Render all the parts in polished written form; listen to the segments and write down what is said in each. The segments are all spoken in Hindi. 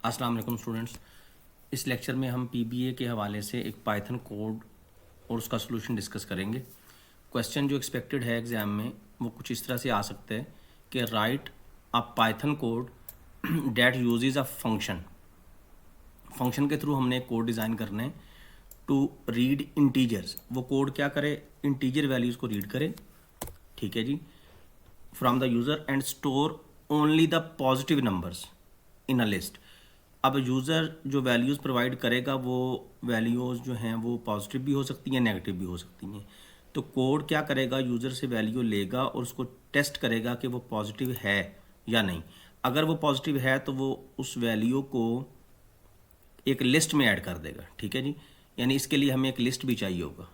अस्सलाम वालेकुम स्टूडेंट्स। इस लेक्चर में हम पीबीए के हवाले से एक पाइथन कोड और उसका सलूशन डिस्कस करेंगे। क्वेश्चन जो एक्सपेक्टेड है एग्ज़ाम में वो कुछ इस तरह से आ सकता है कि right a Python code that uses a function. Function के थ्रू हमने एक कोड डिज़ाइन करना है टू रीड इंटीजर्स। वो कोड क्या करे, इंटीजर वैल्यूज़ को रीड करे, ठीक है जी, from the user and store only the positive numbers in a list. अब यूज़र जो वैल्यूज़ प्रोवाइड करेगा वो वैल्यूज़ जो हैं वो पॉजिटिव भी हो सकती हैं, नेगेटिव भी हो सकती हैं। तो कोड क्या करेगा, यूज़र से वैल्यू लेगा और उसको टेस्ट करेगा कि वो पॉजिटिव है या नहीं। अगर वो पॉजिटिव है तो वो उस वैल्यू को एक लिस्ट में ऐड कर देगा, ठीक है जी। यानी इसके लिए हमें एक लिस्ट भी चाहिए होगा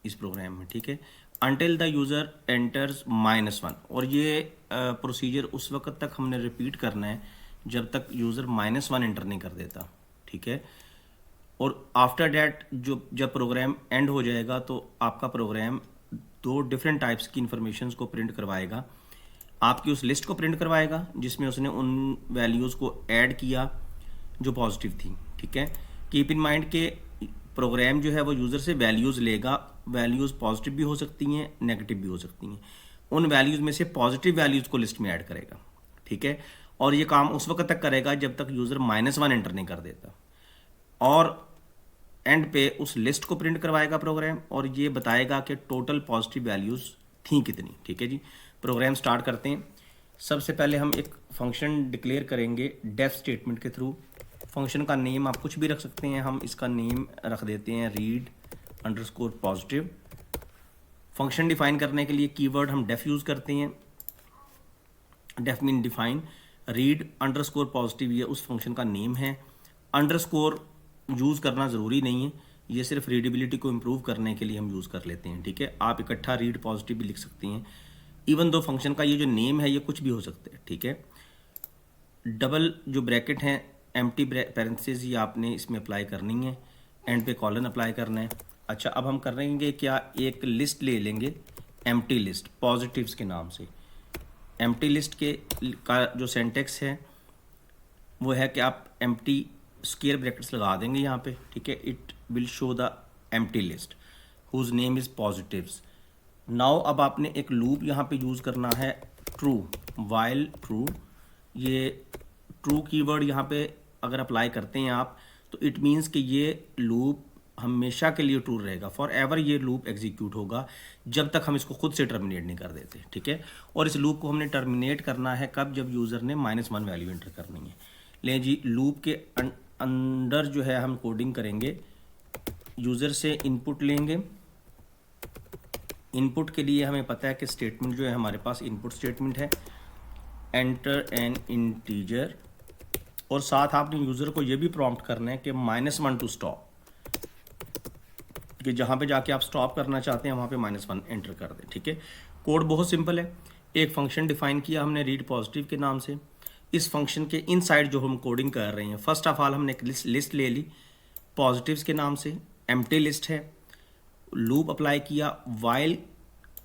इस प्रोग्राम में, ठीक है। अनटिल द यूज़र एंटर्स -1, और ये प्रोसीजर उस वक्त तक हमने रिपीट करना है जब तक यूज़र -1 एंटर नहीं कर देता, ठीक है। और आफ्टर डैट जब प्रोग्राम एंड हो जाएगा तो आपका प्रोग्राम दो डिफरेंट टाइप्स की इंफॉर्मेशंस को प्रिंट करवाएगा। आपकी उस लिस्ट को प्रिंट करवाएगा जिसमें उसने उन वैल्यूज़ को ऐड किया जो पॉजिटिव थी, ठीक है। कीप इन माइंड के प्रोग्राम जो है वो यूज़र से वैल्यूज़ लेगा। वैल्यूज़ पॉजिटिव भी हो सकती हैं, नेगेटिव भी हो सकती हैं। उन वैल्यूज़ में से पॉजिटिव वैल्यूज़ को लिस्ट में ऐड करेगा, ठीक है। और ये काम उस वक्त तक करेगा जब तक यूज़र -1 एंटर नहीं कर देता। और एंड पे उस लिस्ट को प्रिंट करवाएगा प्रोग्राम और ये बताएगा कि टोटल पॉजिटिव वैल्यूज़ थी कितनी, ठीक है जी। प्रोग्राम स्टार्ट करते हैं। सबसे पहले हम एक फंक्शन डिक्लेयर करेंगे डेफ स्टेटमेंट के थ्रू। फंक्शन का नेम आप कुछ भी रख सकते हैं, हम इसका नेम रख देते हैं read underscore positive. Function define करने के लिए कीवर्ड हम डेफ यूज़ करते हैं। Def mean define. Read underscore positive ये उस फंक्शन का नेम है। अंडरस्कोर यूज़ करना ज़रूरी नहीं है, ये सिर्फ रीडेबिलिटी को इम्प्रूव करने के लिए हम यूज़ कर लेते हैं, ठीक है। आप इकट्ठा रीड पॉजिटिव भी लिख सकती हैं। इवन दो फंक्शन का ये जो नेम है ये कुछ भी हो सकता है, ठीक है। डबल जो ब्रैकेट हैं, एम्प्टी पैरेंथेसिस, ये आपने इसमें अप्लाई करनी है। एंड पे कॉलन अप्लाई करना है। अच्छा, अब हम करेंगे क्या, एक लिस्ट ले लेंगे, एम्प्टी लिस्ट पॉजिटिव्स के नाम से। एम्प्टी लिस्ट के का जो सेंटेक्स है वो है कि आप एम्प्टी स्क्वायर ब्रैकेट्स लगा देंगे यहाँ पे, ठीक है। It will show the empty list whose name is positives. Now अब आपने एक लूप यहाँ पे यूज़ करना है, ट्रू, वाइल ट्रू। ये ट्रू कीवर्ड यहाँ पे अगर अप्लाई करते हैं आप तो इट मीन्स कि ये लूप हमेशा के लिए ट्रू रहेगा, फॉर एवर ये लूप एग्जीक्यूट होगा जब तक हम इसको खुद से टर्मिनेट नहीं कर देते, ठीक है। और इस लूप को हमने टर्मिनेट करना है कब, जब यूज़र ने -1 वैल्यू एंटर करनी है। ले जी, लूप के अंदर जो है हम कोडिंग करेंगे, यूज़र से इनपुट लेंगे। इनपुट के लिए हमें पता है कि स्टेटमेंट जो है हमारे पास इनपुट स्टेटमेंट है, एंटर एन इंटीजर। और साथ आपने यूज़र को ये भी प्रॉम्प्ट करना है कि -1 टू स्टॉप, कि जहाँ पे जाके आप स्टॉप करना चाहते हैं वहाँ पे -1 एंटर कर दें, ठीक है। कोड बहुत सिंपल है। एक फंक्शन डिफाइन किया हमने रीड पॉजिटिव के नाम से। इस फंक्शन के इनसाइड जो हम कोडिंग कर रहे हैं, फर्स्ट ऑफ ऑल हमने एक लिस्ट ले ली पॉजिटिव्स के नाम से, एम्प्टी लिस्ट है। लूप अप्लाई किया, वाइल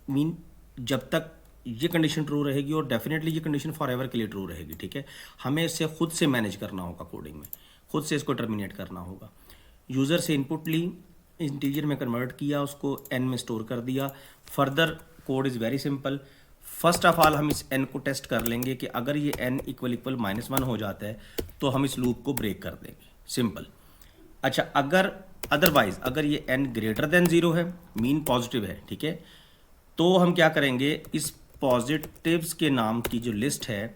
मीन जब तक ये कंडीशन ट्रू रहेगी और डेफिनेटली ये कंडीशन फॉर एवर के लिए ट्रू रहेगी, ठीक है। हमें इसे खुद से मैनेज करना होगा कोडिंग में, खुद से इसको टर्मिनेट करना होगा। यूज़र से इनपुट ली, इंटीजर में कन्वर्ट किया, उसको एन में स्टोर कर दिया। Further code is very simple. First of all हम इस एन को टेस्ट कर लेंगे कि अगर ये एन इक्वल -1 हो जाता है तो हम इस लूप को ब्रेक कर देंगे, सिंपल। अच्छा, अगर अदरवाइज अगर ये एन ग्रेटर देन 0 है, मीन पॉजिटिव है, ठीक है, तो हम क्या करेंगे, इस पॉजिटिव्स के नाम की जो लिस्ट है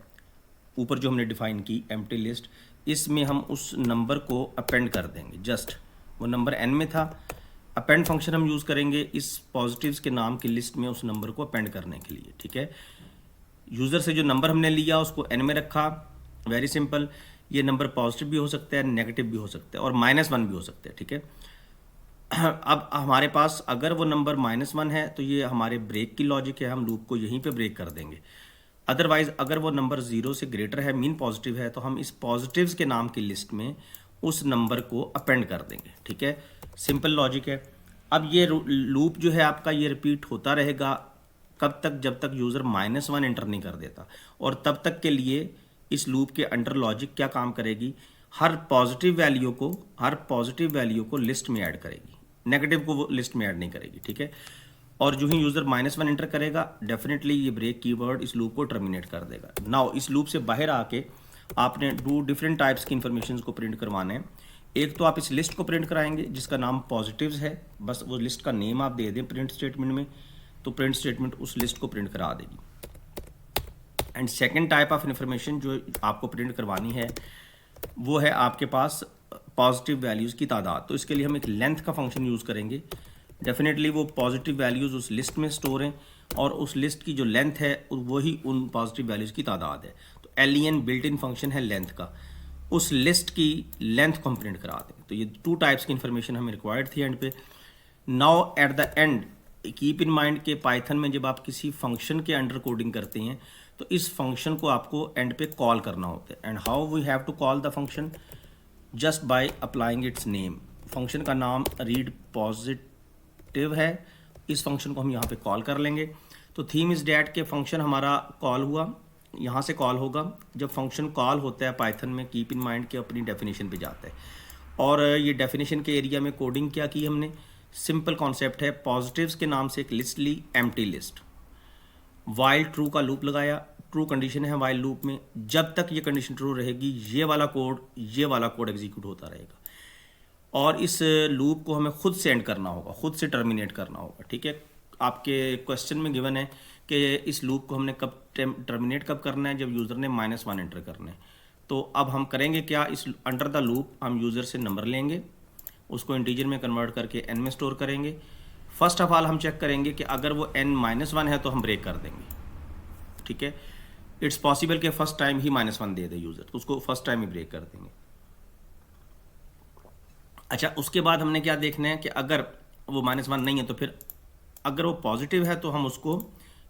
ऊपर जो हमने डिफाइन की एम्प्टी लिस्ट, इसमें हम उस नंबर को अपेंड कर देंगे। जस्ट वो नंबर एन में था, अपेंड फंक्शन हम यूज़ करेंगे इस पॉजिटिव्स के नाम की लिस्ट में उस नंबर को अपेंड करने के लिए, ठीक है। यूज़र से जो नंबर हमने लिया उसको एन में रखा, वेरी सिंपल। ये नंबर पॉजिटिव भी हो सकता है, नेगेटिव भी हो सकता है और -1 भी हो सकता है, ठीक है। अब हमारे पास अगर वो नंबर -1 है तो ये हमारे ब्रेक की लॉजिक है, हम लूप को यहीं पे ब्रेक कर देंगे। अदरवाइज अगर वो नंबर 0 से ग्रेटर है, मीन पॉजिटिव है, तो हम इस पॉजिटिव्स के नाम की लिस्ट में उस नंबर को अपेंड कर देंगे, ठीक है। सिंपल लॉजिक है। अब ये लूप जो है आपका ये रिपीट होता रहेगा कब तक, जब तक यूज़र -1 एंटर नहीं कर देता। और तब तक के लिए इस लूप के अंडर लॉजिक क्या काम करेगी, हर पॉजिटिव वैल्यू को लिस्ट में ऐड करेगी, नेगेटिव को वो लिस्ट में ऐड नहीं करेगी, ठीक है। और जो ही यूज़र -1 एंटर करेगा, डेफिनेटली ये ब्रेक कीवर्ड इस लूप को टर्मिनेट कर देगा। नाउ इस लूप से बाहर आके आपने 2 डिफरेंट टाइप्स की इन्फॉर्मेशन को प्रिंट करवाने हैं। एक तो आप इस लिस्ट को प्रिंट कराएंगे जिसका नाम पॉजिटिव्स है, बस वो लिस्ट का नेम आप दे दें प्रिंट स्टेटमेंट में, तो प्रिंट स्टेटमेंट उस लिस्ट को प्रिंट करा देगी। And second type of information जो आपको प्रिंट करवानी है वो है आपके पास पॉजिटिव वैल्यूज़ की तादाद। तो इसके लिए हम एक लेंथ का फंक्शन यूज़ करेंगे। डेफिनेटली वो पॉजिटिव वैल्यूज़ उस लिस्ट में स्टोर हैं और उस लिस्ट की जो लेंथ है वही उन पॉजिटिव वैल्यूज़ की तादाद है। तो len बिल्ट इन फंक्शन है लेंथ का, उस लिस्ट की लेंथ को हम प्रिंट करा दें। तो ये 2 टाइप्स की इन्फॉर्मेशन हमें रिक्वायर्ड थी एंड पे। Now at the end keep in mind के पाइथन में जब आप किसी फंक्शन के अंडर कोडिंग करते हैं तो इस फंक्शन को आपको एंड पे कॉल करना होता है। And how we have to call the function, just by applying its name. Function का नाम रीड पॉजिटिव है, इस फंक्शन को हम यहाँ पे कॉल कर लेंगे। तो थीम इज डैट के फंक्शन हमारा कॉल हुआ, यहाँ से कॉल होगा। जब फंक्शन कॉल होता है पाइथन में, कीप इन माइंड के अपनी डेफिनेशन पे जाता है। और ये डेफिनेशन के एरिया में कोडिंग क्या की हमने, सिंपल कॉन्सेप्ट है, पॉजिटिव्स के नाम से एक लिस्ट ली, एम्प्टी लिस्ट। वाइल ट्रू का लूप लगाया, ट्रू कंडीशन है वाइल लूप में, जब तक ये कंडीशन ट्रू रहेगी ये वाला कोड एग्जीक्यूट होता रहेगा। और इस लूप को हमें खुद से एंड करना होगा, खुद से टर्मिनेट करना होगा, ठीक है। आपके क्वेश्चन में गिवन है कि इस लूप को हमने कब टर्मिनेट कब करना है, जब यूज़र ने -1 एंटर करना है। तो अब हम करेंगे क्या, इस अंडर द लूप हम यूज़र से नंबर लेंगे, उसको इंटीजर में कन्वर्ट करके n में स्टोर करेंगे। फर्स्ट ऑफ ऑल हम चेक करेंगे कि अगर वो n-1 है तो हम ब्रेक कर देंगे, ठीक है। इट्स पॉसिबल कि फर्स्ट टाइम ही -1 दे दे यूज़र, तो उसको फर्स्ट टाइम ही ब्रेक कर देंगे। अच्छा, उसके बाद हमने क्या देखना है कि अगर वो -1 नहीं है तो फिर अगर वो पॉजिटिव है तो हम उसको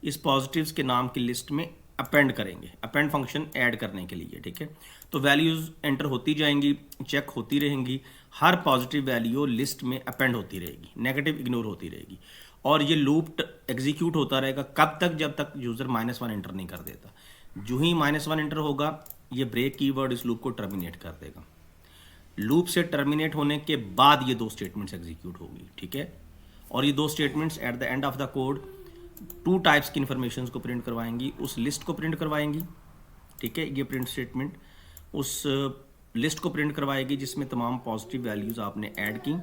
इस पॉजिटिव्स के नाम की लिस्ट में अपेंड करेंगे, अपेंड फंक्शन ऐड करने के लिए, ठीक है। तो वैल्यूज़ एंटर होती जाएंगी, चेक होती रहेंगी, हर पॉजिटिव वैल्यू लिस्ट में अपेंड होती रहेगी, नेगेटिव इग्नोर होती रहेगी। और ये लूप एग्जीक्यूट होता रहेगा कब तक, जब तक यूज़र -1 एंटर नहीं कर देता। जो ही -1 एंटर होगा ये ब्रेक कीवर्ड इस लूप को टर्मिनेट कर देगा। लूप से टर्मिनेट होने के बाद ये 2 स्टेटमेंट्स एग्जीक्यूट होगी, ठीक है। और ये 2 statements at the end of the code 2 types की इन्फॉर्मेशन को प्रिंट करवाएंगी, उस लिस्ट को प्रिंट करवाएंगी, ठीक है। ये प्रिंट स्टेटमेंट उस लिस्ट को प्रिंट करवाएगी जिसमें तमाम पॉजिटिव वैल्यूज़ आपने ऐड की,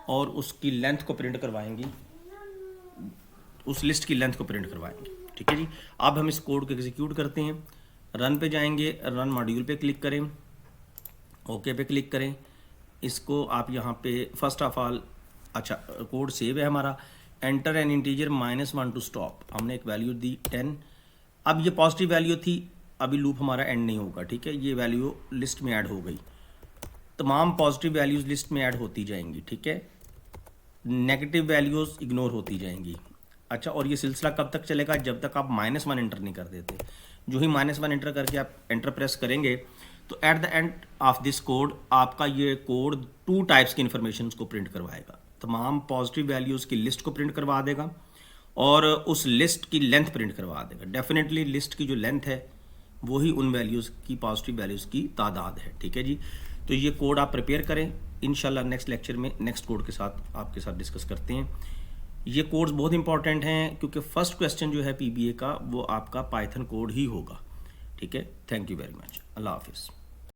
और उसकी लेंथ को प्रिंट करवाएंगी, उस लिस्ट की लेंथ को प्रिंट करवाएंगे, ठीक है जी। अब हम इस कोड को एग्जीक्यूट करते हैं, रन पे जाएंगे, रन मॉड्यूल पे क्लिक करें, ओके पे क्लिक करें। इसको आप यहाँ पे फर्स्ट ऑफ ऑल, अच्छा कोड सेव है हमारा, enter an integer -1 to stop, हमने एक वैल्यू दी 10। अब ये पॉजिटिव वैल्यू थी, अभी लूप हमारा एंड नहीं होगा, ठीक है। ये वैल्यू लिस्ट में ऐड हो गई, तमाम पॉजिटिव वैल्यूज़ लिस्ट में ऐड होती जाएंगी, ठीक है। नेगेटिव वैल्यूज़ इग्नोर होती जाएंगी। अच्छा, और ये सिलसिला कब तक चलेगा, जब तक आप -1 एंटर नहीं कर देते। जो ही -1 एंटर करके आप एंटर प्रेस करेंगे तो at the end of this code आपका ये कोड 2 टाइप्स की इन्फॉर्मेशन को प्रिंट करवाएगा, तमाम पॉजिटिव वैल्यूज़ की लिस्ट को प्रिंट करवा देगा और उस लिस्ट की लेंथ प्रिंट करवा देगा। डेफिनेटली लिस्ट की जो लेंथ है वही उन वैल्यूज़ की, पॉजिटिव वैल्यूज़ की तादाद है, ठीक है जी। तो ये कोड आप प्रिपेयर करें, इंशाल्लाह नेक्स्ट लेक्चर में नेक्स्ट कोड के साथ आपके साथ डिस्कस करते हैं। ये कोड्स बहुत इंपॉर्टेंट हैं क्योंकि फर्स्ट क्वेश्चन जो है PBA का वो आपका पाइथन कोड ही होगा, ठीक है। थैंक यू वेरी मच, अल्लाह हाफिज़।